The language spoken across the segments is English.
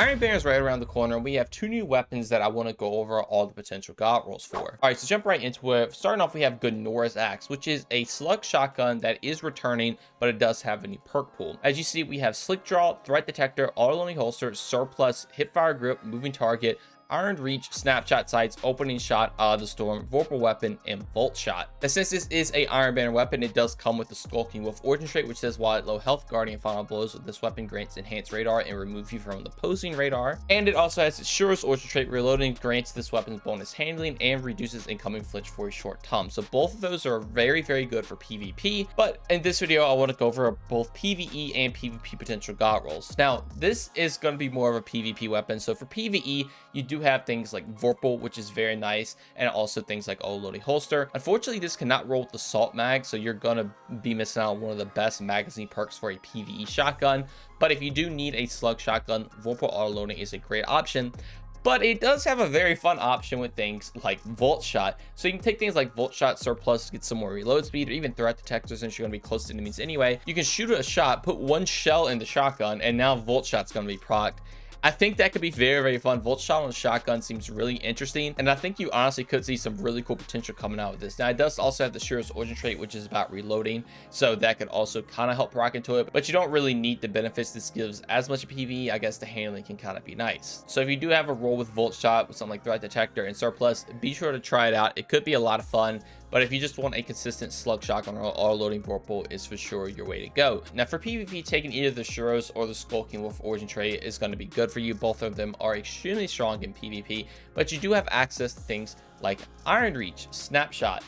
Iron Banner is right around the corner. We have two new weapons that I want to go over all the potential god rolls for. All right, so jump right into it. Starting off, we have Gnora's Axe, which is a slug shotgun that is returning, but it does have a new perk pool. As you see, we have Slick Draw, Threat Detector, Auto-Loading Holster, Surplus, Hipfire Grip, Moving Target, Iron Reach, Snapshot Sights, Opening Shot, Eye of the Storm, Vorpal Weapon, and Volt Shot. Now, since this is a Iron Banner weapon, it does come with the Skulking Wolf Origin trait, which says while at low health, Guardian Final Blows with this weapon grants enhanced radar and remove you from the opposing radar. And it also has its Shura's Origin trait, Reloading grants this weapon's bonus handling and reduces incoming flinch for a short time. So both of those are very, very good for PvP. But in this video, I want to go over both PvE and PvP potential god rolls. Now, this is going to be more of a PvP weapon. So for PvE, you do have things like Vorpal, which is very nice, and also things like Auto-Loading Holster. Unfortunately, this cannot roll with the Salt Mag, so you're gonna be missing out on one of the best magazine perks for a PvE shotgun. But if you do need a slug shotgun, Vorpal Auto-Loading is a great option. But it does have a very fun option with things like Volt Shot. So you can take things like Volt Shot Surplus to get some more reload speed, or even Threat Detector since you're going to be close to enemies anyway. You can shoot a shot, put one shell in the shotgun, and now Volt Shot's going to be procced. I think that could be very, very fun. Volt Shot on a shotgun seems really interesting, and I think you honestly could see some really cool potential coming out with this. Now, it does also have the Shura's Origin trait, which is about reloading, so that could also kind of help rock into it, but you don't really need the benefits this gives as much PvE. I guess the handling can kind of be nice. So if you do have a roll with Volt Shot with something like Threat Detector and Surplus, be sure to try it out. It could be a lot of fun. But if you just want a consistent slug shotgun, or auto-loading Vorpal is for sure your way to go. Now for PvP, taking either the Shura's or the Skulking Wolf Origin trait is going to be good for you. Both of them are extremely strong in PvP, but you do have access to things like Iron Reach, Snapshot,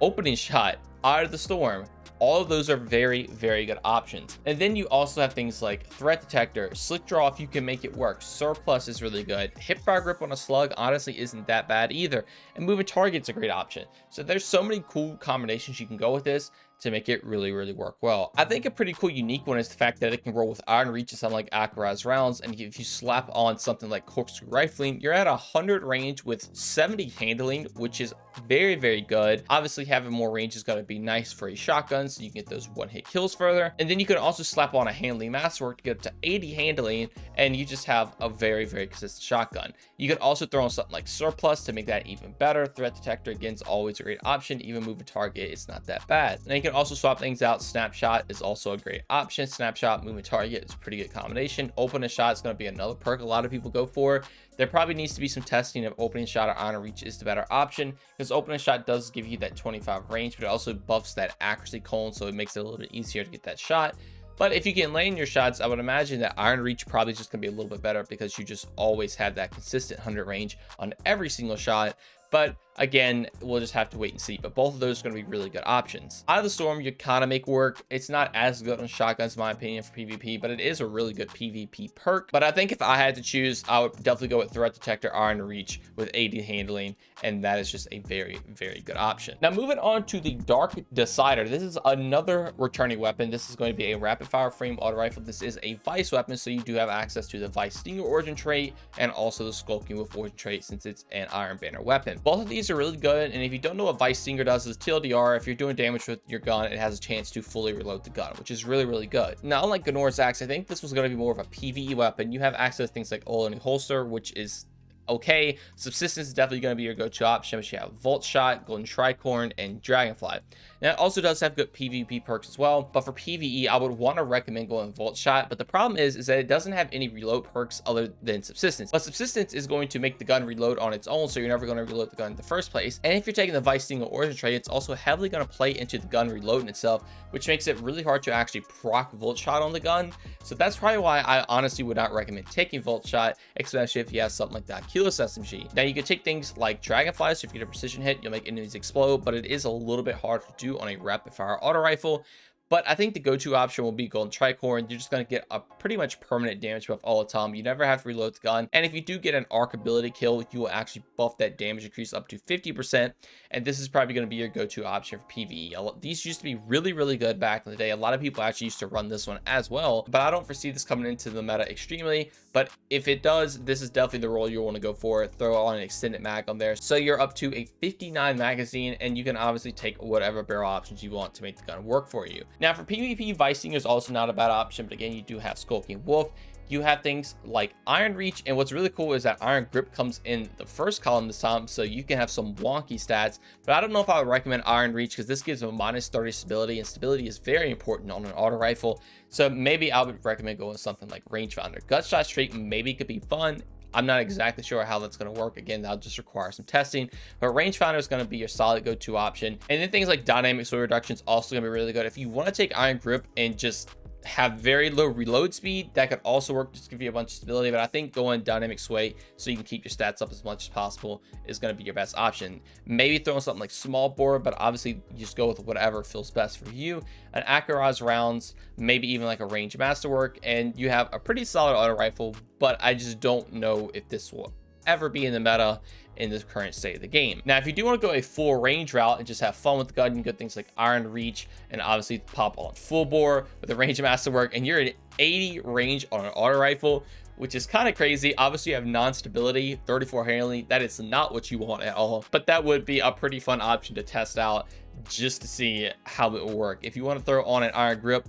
Opening Shot, Eye of the Storm. All of those are very, very good options. And then you also have things like Threat Detector, Slick Draw if you can make it work, Surplus is really good, Hipfire Grip on a slug honestly isn't that bad either, and Moving Target's a great option. So there's so many cool combinations you can go with this to make it really, really work well. I think a pretty cool unique one is the fact that it can roll with Iron Reach to something like Accurized Rounds, and if you slap on something like Corkscrew Rifling, you're at 100 range with 70 handling, which is very, very good. Obviously, having more range is going to be nice for a shotgun, so you can get those one-hit kills further. And then you can also slap on a Handling Masterwork to get up to 80 handling, and you just have a very, very consistent shotgun. You can also throw on something like Surplus to make that even better. Threat Detector, again, is always a great option. Even Moving Target, it's not that bad. Now you can also swap things out. Snapshot is also a great option. Snapshot, Moving Target is a pretty good combination. Opening Shot is going to be another perk a lot of people go for. There probably needs to be some testing of Opening Shot or Iron Reach is the better option, because Opening Shot does give you that 25 range, but it also buffs that accuracy cone, so it makes it a little bit easier to get that shot. But if you can lane your shots, I would imagine that Iron Reach probably is just going to be a little bit better, because you just always have that consistent 100 range on every single shot. But again, we'll just have to wait and see. But both of those are going to be really good options. Eye of the Storm, you kind of make work. It's not as good on shotguns, in my opinion, for PvP, but it is a really good PvP perk. But I think if I had to choose, I would definitely go with Threat Detector, Iron Reach with 80 handling, and that is just a very, very good option. Now, moving on to the Dark Decider. This is another returning weapon. This is going to be a rapid fire frame auto rifle. This is a Vice weapon, so you do have access to the Vice Stinger Origin trait and also the Skulking Wolf Origin trait, since it's an Iron Banner weapon. Both of these are really good, and if you don't know what Vice Stinger does, is TLDR, if you're doing damage with your gun, it has a chance to fully reload the gun, which is really, really good. Now, unlike Gnora's Axe, I think this was going to be more of a PvE weapon. You have access to things like Auto-Loading Holster, which is okay. Subsistence is definitely going to be your go-to option, but you have Volt Shot, Golden Tricorn, and Dragonfly. Now, it also does have good PvP perks as well, but for PvE, I would want to recommend going Volt Shot, but the problem is that it doesn't have any reload perks other than Subsistence. But Subsistence is going to make the gun reload on its own, so you're never going to reload the gun in the first place. And if you're taking the Vice Stinger Origin trait, it's also heavily going to play into the gun reloading itself, which makes it really hard to actually proc Volt Shot on the gun. So that's probably why I honestly would not recommend taking Volt Shot, especially if you have something like that Keyless SMG. Now, you can take things like Dragonfly, so if you get a precision hit, you'll make enemies explode, but it is a little bit hard to do on a rapid fire auto rifle. But I think the go-to option will be Golden Tricorn. You're just going to get a pretty much permanent damage buff all the time. You never have to reload the gun. And if you do get an arc ability kill, you will actually buff that damage increase up to 50%. And this is probably going to be your go-to option for PvE. These used to be really, really good back in the day. A lot of people actually used to run this one as well. But I don't foresee this coming into the meta extremely. But if it does, this is definitely the role you want to go for. Throw on an extended mag on there. So you're up to a 59 magazine, and you can obviously take whatever barrel options you want to make the gun work for you. Now, for PvP, Vice Stinger is also not a bad option, but again, you do have Skulking Wolf. you have things like Iron Reach, and what's really cool is that Iron Grip comes in the first column this time, so you can have some wonky stats, but I don't know if I would recommend Iron Reach because this gives a -30 stability, and stability is very important on an auto rifle, so maybe I would recommend going with something like Rangefinder. Gutshot Streak maybe could be fun. I'm not exactly sure how that's going to work. Again, that'll just require some testing, but Rangefinder is going to be your solid go-to option. And then things like Dynamic Sway Reduction is also going to be really good. If you want to take Iron Grip and just have very low reload speed, that could also work, just give you a bunch of stability. But I think going Dynamic Sway so you can keep your stats up as much as possible is going to be your best option. Maybe throwing something like Small Bore, but obviously you just go with whatever feels best for you. An Accurate rounds, maybe even like a Range Masterwork, and you have a pretty solid auto rifle. But I just don't know if this will ever be in the meta in this current state of the game. Now, if you do want to go a full range route and just have fun with the gun, you get things like Iron Reach and obviously pop on full bore with a Range Masterwork, and you're at 80 range on an auto rifle, which is kind of crazy. Obviously, you have non-stability, 34 handling. That is not what you want at all, but that would be a pretty fun option to test out just to see how it will work. If you want to throw on an Iron Grip,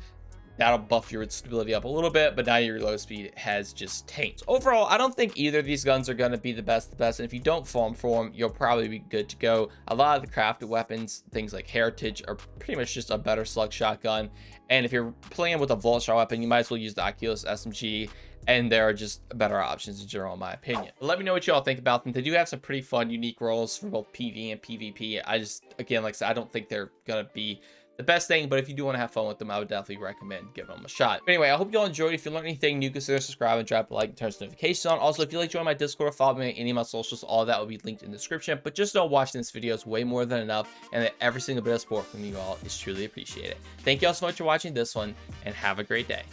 that'll buff your stability up a little bit, but now your reload speed has just tanked. Overall, I don't think either of these guns are going to be the best, and if you don't farm for them, you'll probably be good to go. A lot of the crafted weapons, things like Heritage, are pretty much just a better slug shotgun, and if you're playing with a vault shot weapon, you might as well use the Oculus SMG, and there are just better options in general, in my opinion. But let me know what y'all think about them. They do have some pretty fun, unique roles for both PV and PvP. I just, again, like I said, I don't think they're going to be the best thing, but if you do want to have fun with them, I would definitely recommend giving them a shot. But anyway, I hope y'all enjoyed. If you learned anything new, consider subscribing and drop a like and turn notifications on. Also, if you like join my Discord or follow me on any of my socials, all of that will be linked in the description. But just know watching this video is way more than enough, and that every single bit of support from you all is truly appreciated. Thank you all so much for watching this one, and have a great day.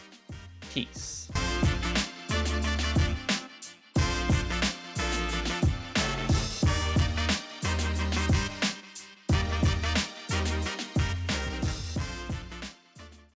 Peace.